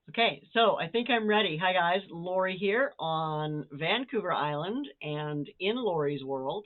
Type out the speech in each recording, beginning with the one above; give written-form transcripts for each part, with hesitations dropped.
Okay, so I think I'm ready. Hi guys, Lorrie here on Vancouver Island and in Lorrie's world.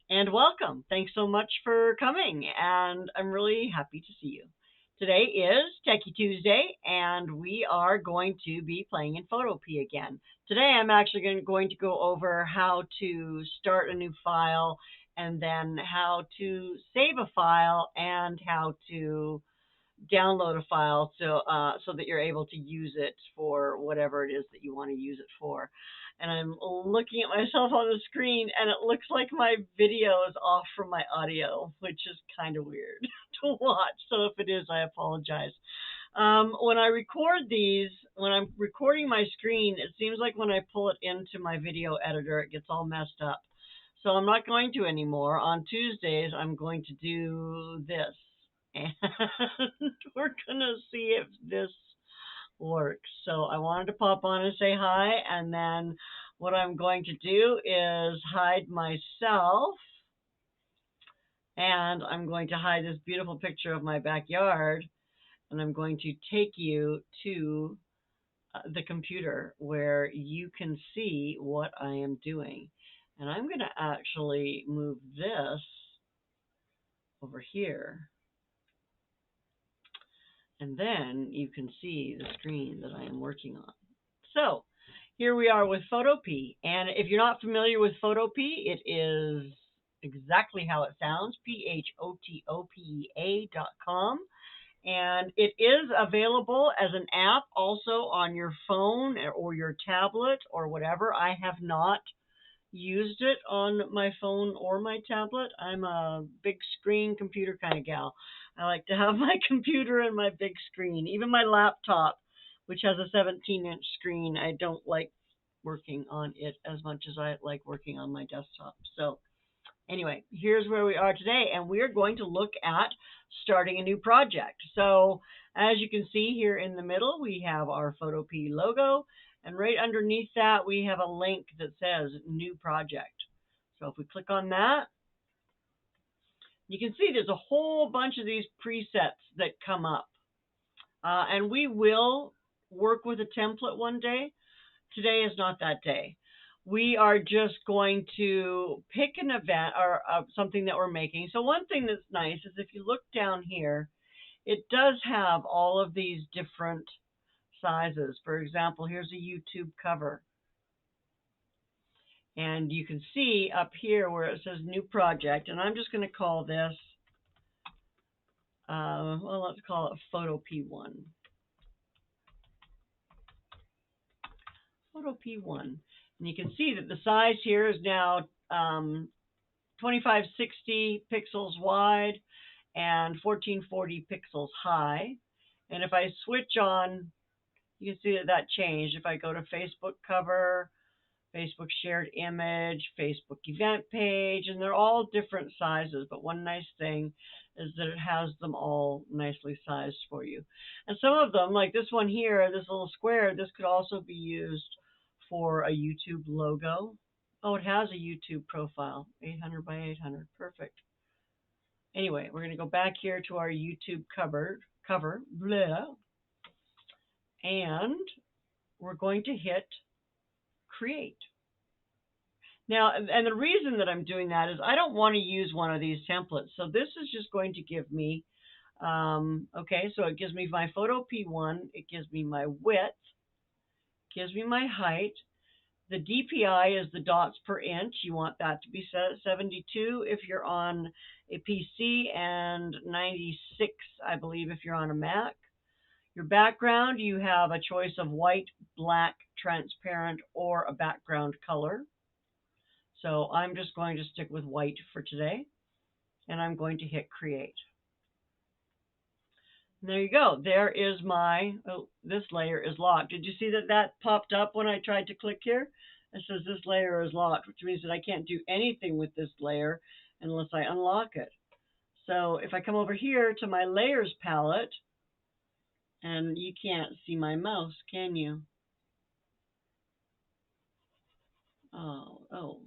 And welcome. Thanks so much for coming, and I'm really happy to see you. Today is Techy Tuesday, and we are going to be playing in Photopea again. Today I'm actually going to go over how to start a new file, and then how to save a file, and how to download a file so that you're able to use it for whatever it is that you want to use it for. And I'm looking at myself on the screen, and it looks like my video is off from my audio, which is kind of weird to watch. So if it is, I apologize. When I record these, when I'm recording my screen, it seems like when I pull it into my video editor, it gets all messed up. So I'm not going to anymore. On Tuesdays, I'm going to do this. And we're going to see if this works. So I wanted to pop on and say hi. And then what I'm going to do is hide myself. And I'm going to hide this beautiful picture of my backyard. And I'm going to take you to the computer where you can see what I am doing. And I'm going to actually move this over here. And then you can see the screen that I am working on. So here we are with Photopea. And if you're not familiar with Photopea, it is exactly how it sounds, PHOTOPEA.com. And it is available as an app also on your phone or your tablet or whatever. I have not used it on my phone or my tablet. I'm a big screen computer kind of gal. I like to have my computer and my big screen. Even my laptop, which has a 17-inch screen, I don't like working on it as much as I like working on my desktop. So anyway, here's where we are today, and we're going to look at starting a new project. So as you can see here in the middle, we have our Photopea logo, and right underneath that, we have a link that says New Project. So if we click on that, you can see there's a whole bunch of these presets that come up. And we will work with a template one day. Today is not that day. We are just going to pick an event or something that we're making. So one thing that's nice is if you look down here, it does have all of these different sizes. For example, here's a YouTube cover. And you can see up here where it says new project, and I'm just going to call this, well, let's call it Photopea 1. Photopea 1. And you can see that the size here is now 2560 pixels wide and 1440 pixels high. And if I switch on, you can see that changed. If I go to Facebook cover, Facebook shared image, Facebook event page, and they're all different sizes. But one nice thing is that it has them all nicely sized for you. And some of them, like this one here, this little square, this could also be used for a YouTube logo. Oh, it has a YouTube profile, 800 by 800. Perfect. Anyway, we're going to go back here to our YouTube cover, blah, and we're going to hit create. Now, and the reason that I'm doing that is I don't want to use one of these templates. So this is just going to give me, okay, so it gives me my Photopea 1, it gives me my width, gives me my height. The DPI is the dots per inch. You want that to be 72 if you're on a PC and 96, I believe, if you're on a Mac. Your background, you have a choice of white, black, transparent, or a background color. So I'm just going to stick with white for today, and I'm going to hit create. And there you go. There is my, oh, this layer is locked. Did you see that that popped up when I tried to click here? It says this layer is locked, which means that I can't do anything with this layer unless I unlock it. So if I come over here to my layers palette, and you can't see my mouse, can you? Oh,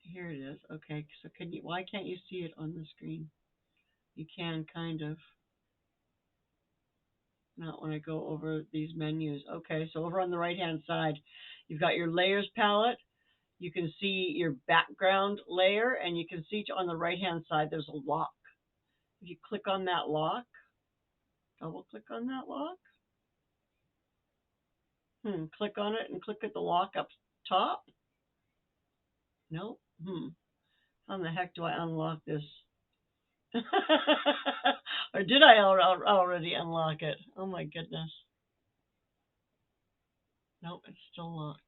here it is. Okay, so can you? Why can't you see it on the screen? You can kind of. not when I go over these menus. Okay, so over on the right-hand side, you've got your layers palette. You can see your background layer, and you can see on the right-hand side there's a lock. If you click on that lock, double click on that lock. Click on it and click at the lock up top. Nope. How in the heck do I unlock this? Or did I already unlock it? Oh my goodness. Nope, it's still locked.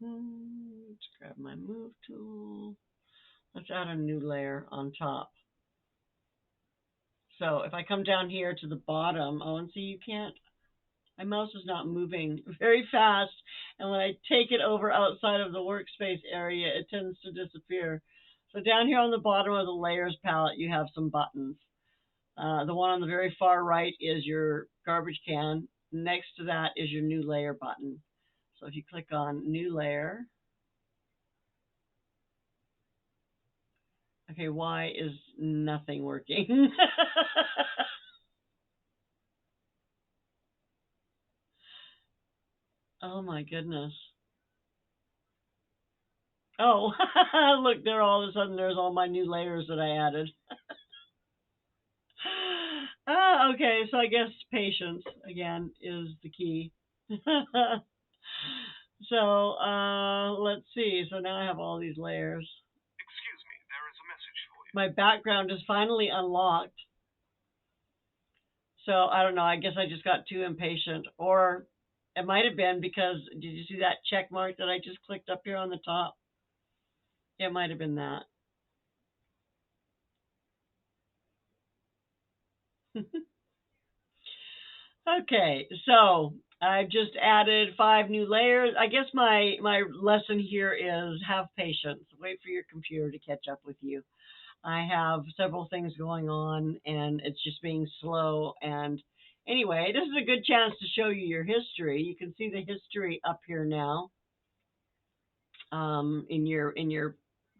Let's grab my move tool. Let's add a new layer on top. So if I come down here to the bottom, and see you can't, my mouse is not moving very fast. And when I take it over outside of the workspace area, it tends to disappear. So down here on the bottom of the layers palette, you have some buttons. The one on the very far right is your garbage can. Next to that is your new layer button. So if you click on new layer, okay, why is nothing working? Oh my goodness. Oh, look, there all of a sudden there's all my new layers that I added. Okay, so I guess patience again is the key. So let's see. So now I have all these layers. Excuse me, there is a message for you. My background is finally unlocked. So I don't know. I guess I just got too impatient, or it might have been because did you see that check mark that I just clicked up here on the top? It might have been that. Okay, so I've just added 5 new layers. I guess my lesson here is have patience. Wait for your computer to catch up with you. I have several things going on, and it's just being slow. And anyway, this is a good chance to show you your history. You can see the history up here now in your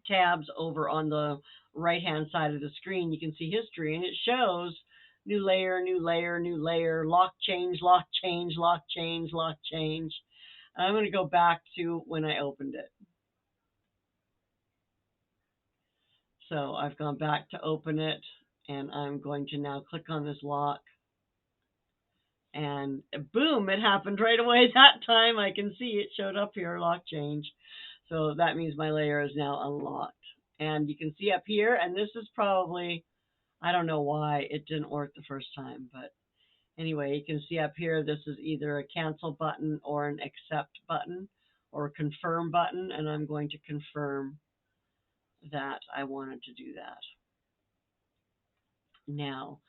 tabs over on the right hand side of the screen. You can see history, and it shows new layer, new layer, new layer, lock change, lock change, lock change, lock change. I'm going to go back to when I opened it. So I've gone back to open it, and I'm going to now click on this lock. And boom, it happened right away that time. I can see it showed up here, lock change. So that means my layer is now unlocked. And you can see up here, and this is probably, I don't know why it didn't work the first time, but anyway, you can see up here, this is either a cancel button or an accept button or a confirm button, and I'm going to confirm that I wanted to do that. Now,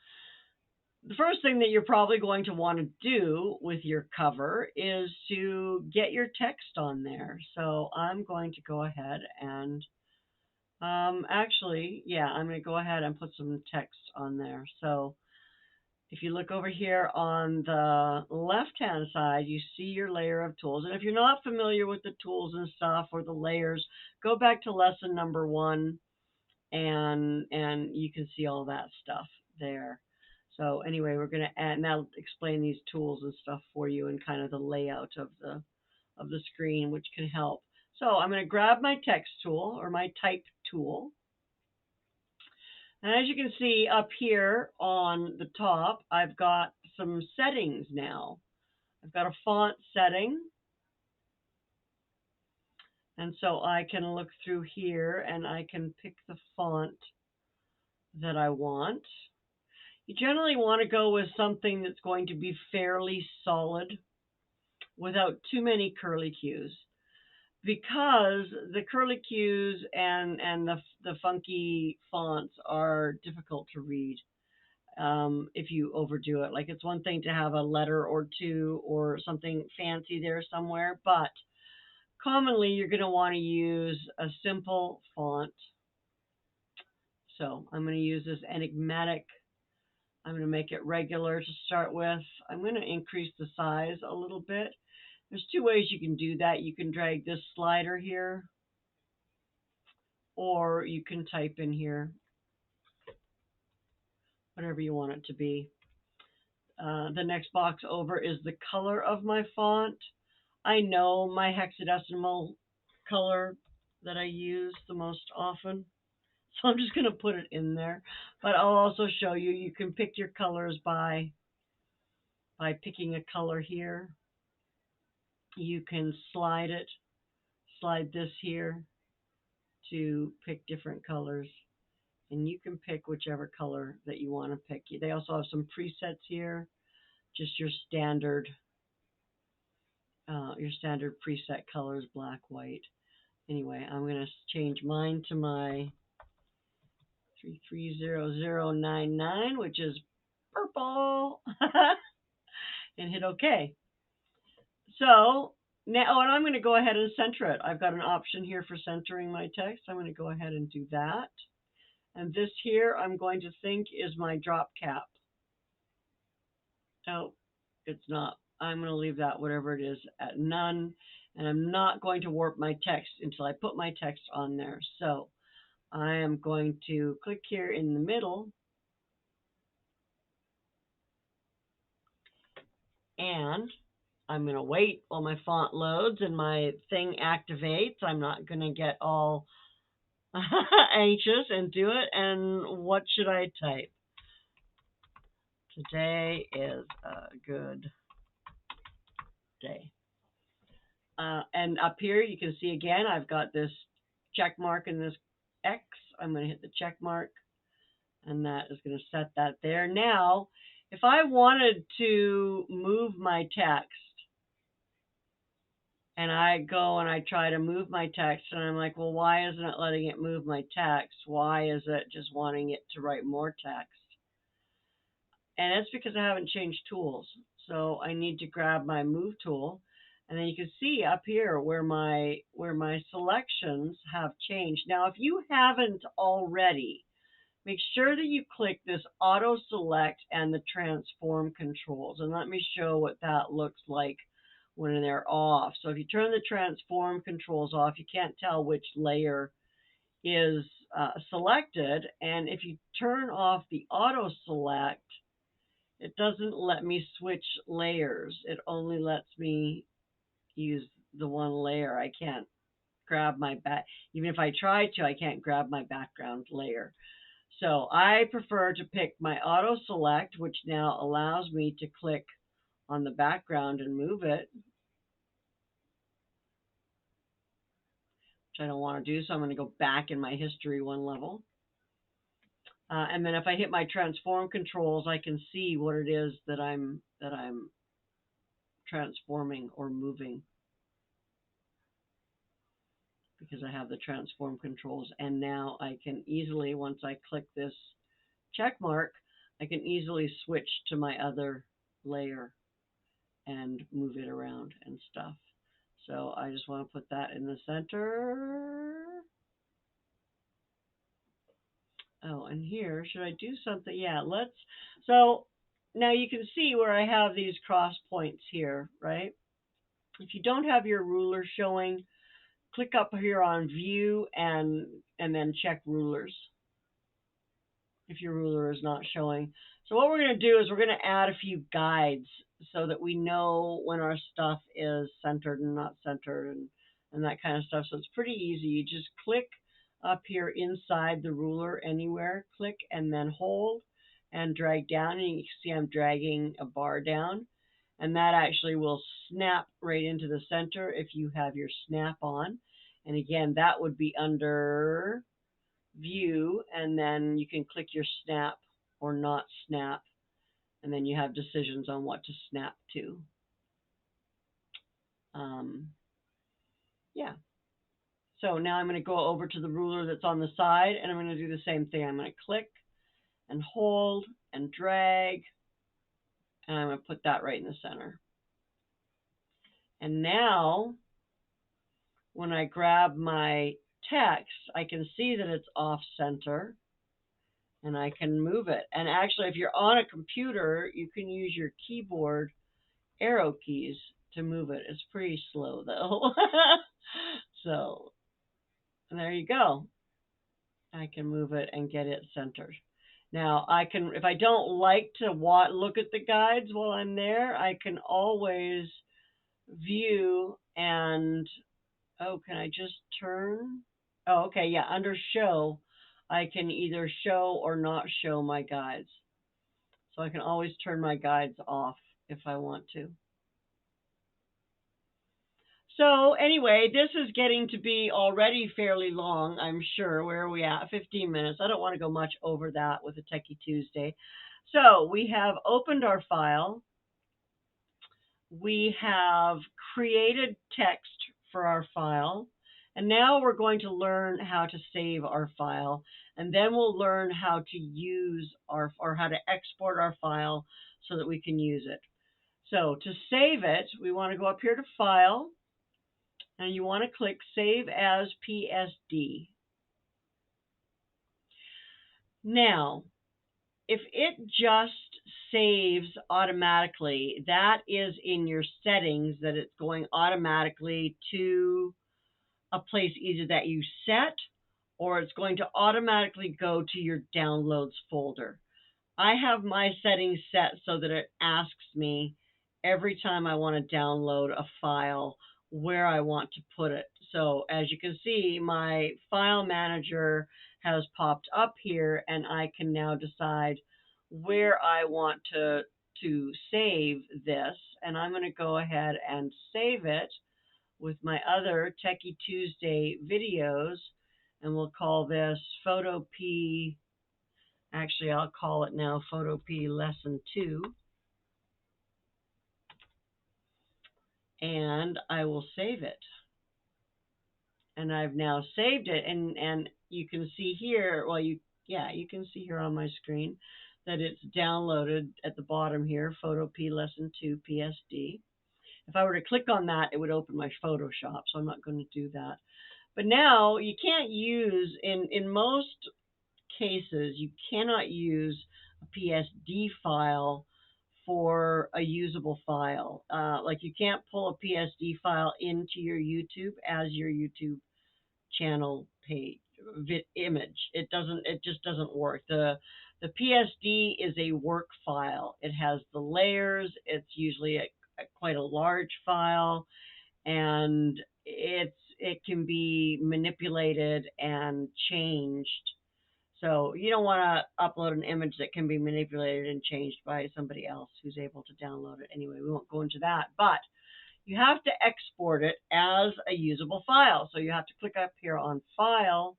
the first thing that you're probably going to want to do with your cover is to get your text on there. So I'm going to go ahead and actually, yeah, I'm going to go ahead and put some text on there. So if you look over here on the left-hand side, you see your layer of tools. And if you're not familiar with the tools and stuff or the layers, go back to lesson number 1 and you can see all that stuff there. So anyway, we're going to now explain these tools and stuff for you and kind of the layout of the screen, which can help. So I'm going to grab my text tool or my type tool. And as you can see up here on the top, I've got some settings now. I've got a font setting. And so I can look through here and I can pick the font that I want. You generally want to go with something that's going to be fairly solid without too many curly cues, because the curly cues and the funky fonts are difficult to read if you overdo it. Like, it's one thing to have a letter or two or something fancy there somewhere, but commonly you're going to want to use a simple font. So I'm going to use this enigmatic. I'm going to make it regular to start with. I'm going to increase the size a little bit. There's two ways you can do that. You can drag this slider here, or you can type in here, whatever you want it to be. The next box over is the color of my font. I know my hexadecimal color that I use the most often, so I'm just going to put it in there. But I'll also show you, you can pick your colors by picking a color here. You can slide this here to pick different colors. And you can pick whichever color that you want to pick. They also have some presets here, just your standard preset colors, black, white. Anyway, I'm going to change mine to my 330099, which is purple, and hit OK. So now, and I'm going to go ahead and center it. I've got an option here for centering my text. I'm going to go ahead and do that. And this here, I'm going to think is my drop cap. Oh, it's not. I'm going to leave that, whatever it is, at none. And I'm not going to warp my text until I put my text on there. So I am going to click here in the middle. And I'm going to wait while my font loads and my thing activates. I'm not going to get all anxious and do it. And what should I type? Today is a good day. And up here, you can see again, I've got this check mark and this X. I'm going to hit the check mark, and that is going to set that there. Now, if I wanted to move my text, and I go and I try to move my text, and I'm like, well, why isn't it letting it move my text? Why is it just wanting it to write more text? And it's because I haven't changed tools. So I need to grab my move tool. And then you can see up here where my selections have changed. Now, if you haven't already, make sure that you click this auto select and the transform controls. And let me show what that looks like when they're off. So if you turn the transform controls off, you can't tell which layer is selected. And if you turn off the auto select, it doesn't let me switch layers. It only lets me use the one layer. I can't grab my back. Even if I try to, I can't grab my background layer. So I prefer to pick my auto select, which now allows me to click on the background and move it, which I don't want to do. So I'm going to go back in my history one level. And then if I hit my transform controls, I can see what it is that I'm transforming or moving, because I have the transform controls. And now I can easily, once I click this check mark, I can easily switch to my other layer and move it around and stuff. So I just want to put that in the center. Oh, and here, should I do something? Yeah, let's. So now you can see where I have these cross points here, right? If you don't have your ruler showing, click up here on view and then check rulers if your ruler is not showing. So what we're going to do is we're going to add a few guides so that we know when our stuff is centered and not centered and that kind of stuff. So it's pretty easy. You just click up here inside the ruler anywhere, click and then hold and drag down. And you can see I'm dragging a bar down. And that actually will snap right into the center if you have your snap on. And again, that would be under view, and then you can click your snap or not snap, and then you have decisions on what to snap to. Yeah. So now I'm going to go over to the ruler that's on the side, and I'm going to do the same thing. I'm going to click and hold and drag, and I'm going to put that right in the center. And now when I grab my text, I can see that it's off center, and I can move it. And actually, if you're on a computer, you can use your keyboard arrow keys to move it. It's pretty slow though. So there you go. I can move it and get it centered. Now I can, if I don't like to look at the guides while I'm there, I can always view and, oh, can I just turn? Oh, okay, yeah, under show, I can either show or not show my guides. So I can always turn my guides off if I want to. So anyway, this is getting to be already fairly long, I'm sure. Where are we at? 15 minutes. I don't want to go much over that with a Techie Tuesday. So we have opened our file. We have created text for our file. And now we're going to learn how to save our file. And then we'll learn how to use or how to export our file so that we can use it. So to save it, we want to go up here to File, and you want to click Save as PSD. Now, if it just saves automatically, that is in your settings, that it's going automatically to a place either that you set, or it's going to automatically go to your downloads folder. I have my settings set so that it asks me every time I want to download a file where I want to put it. So as you can see, my file manager has popped up here, and I can now decide where I want to save this. And I'm going to go ahead and save it with my other Techie Tuesday videos, and we'll call this Photopea. Actually, I'll call it now Photopea Lesson 2. And I will save it. And I've now saved it. And you can see here, well, you can see here on my screen that it's downloaded at the bottom here, Photopea Lesson 2 PSD. If I were to click on that, it would open my Photoshop, so I'm not going to do that. But now you can't use, in most cases, you cannot use a PSD file for a usable file. Like you can't pull a PSD file into your YouTube as your YouTube channel page image. It doesn't. It just doesn't work. The PSD is a work file. It has the layers. It's usually quite a large file, and it can be manipulated and changed. So you don't want to upload an image that can be manipulated and changed by somebody else who's able to download it. Anyway, we won't go into that, but you have to export it as a usable file. So you have to click up here on File,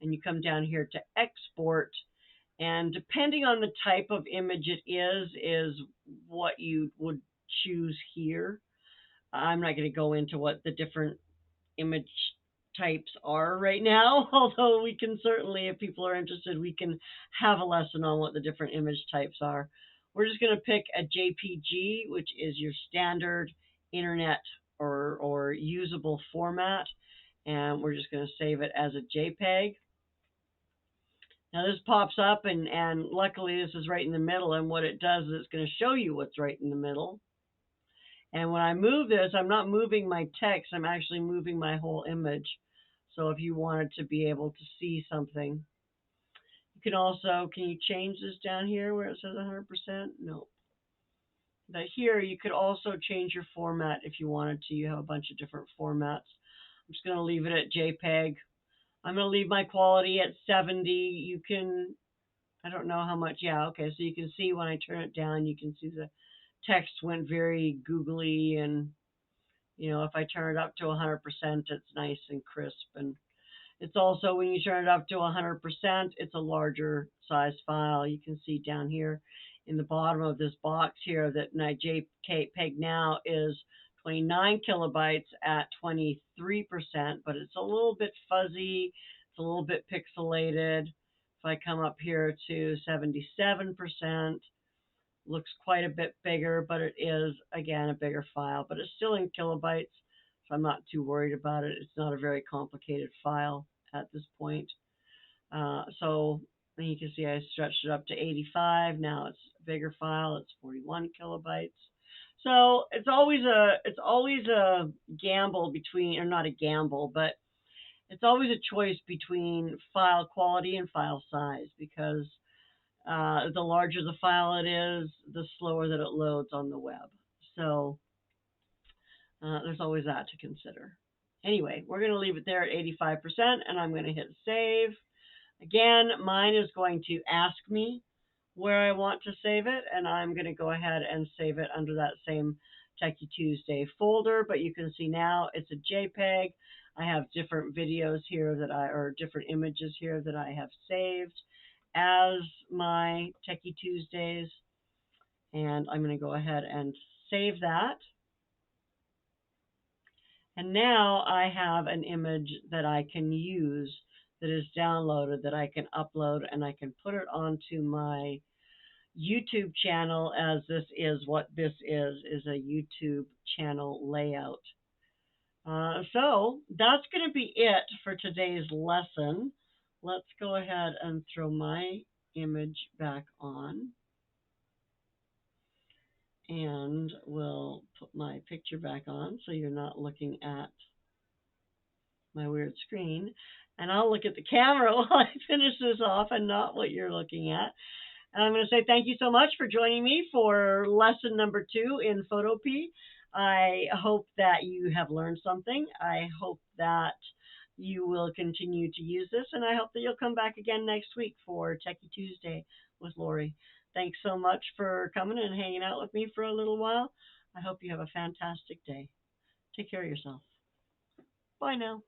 and you come down here to Export. And depending on the type of image it is what you would choose here. I'm not going to go into what the different image types are right now, although we can certainly, if people are interested, we can have a lesson on what the different image types are. We're just going to pick a JPG, which is your standard internet or usable format, and we're just going to save it as a JPEG. Now this pops up, and luckily this is right in the middle, and what it does is it's going to show you what's right in the middle. And when I move this, I'm not moving my text, I'm actually moving my whole image. So if you wanted to be able to see something, you can also, can you change this down here where it says 100%? No. But here you could also change your format if you wanted to. You have a bunch of different formats. I'm just going to leave it at JPEG. I'm going to leave my quality at 70. You can, I don't know how much, yeah, okay, so you can see when I turn it down, you can see the text went very googly, and if I turn it up to 100%, it's nice and crisp. And it's also, when you turn it up to 100%, it's a larger size file. You can see down here in the bottom of this box here that my JPEG now is 29 kilobytes at 23%, but it's a little bit fuzzy. It's a little bit pixelated. If I come up here to 77%, looks quite a bit bigger, but it is, again, a bigger file, but it's still in kilobytes, so I'm not too worried about it. It's not a very complicated file at this point. So you can see I stretched it up to 85. Now it's a bigger file. It's 41 kilobytes. So it's always a gamble between, or not a gamble, but it's always a choice between file quality and file size, because the larger the file it is, the slower that it loads on the web. So there's always that to consider. Anyway, we're going to leave it there at 85%, and I'm going to hit save. Again, mine is going to ask me where I want to save it, and I'm going to go ahead and save it under that same Techy Tuesday folder. But you can see now it's a JPEG. I have different videos here or different images here that I have saved as my Techy Tuesdays, and I'm going to go ahead and save that. And now I have an image that I can use that is downloaded, that I can upload, and I can put it onto my YouTube channel, as this is a YouTube channel layout. So that's going to be it for today's lesson. Let's go ahead and throw my image back on, and we'll put my picture back on so you're not looking at my weird screen. And I'll look at the camera while I finish this off and not what you're looking at. And I'm going to say thank you so much for joining me for lesson number 2 in Photopea. I hope that you have learned something. I hope that you will continue to use this, and I hope that you'll come back again next week for Techy Tuesday with Lorrie. Thanks so much for coming and hanging out with me for a little while. I hope you have a fantastic day. Take care of yourself. Bye now.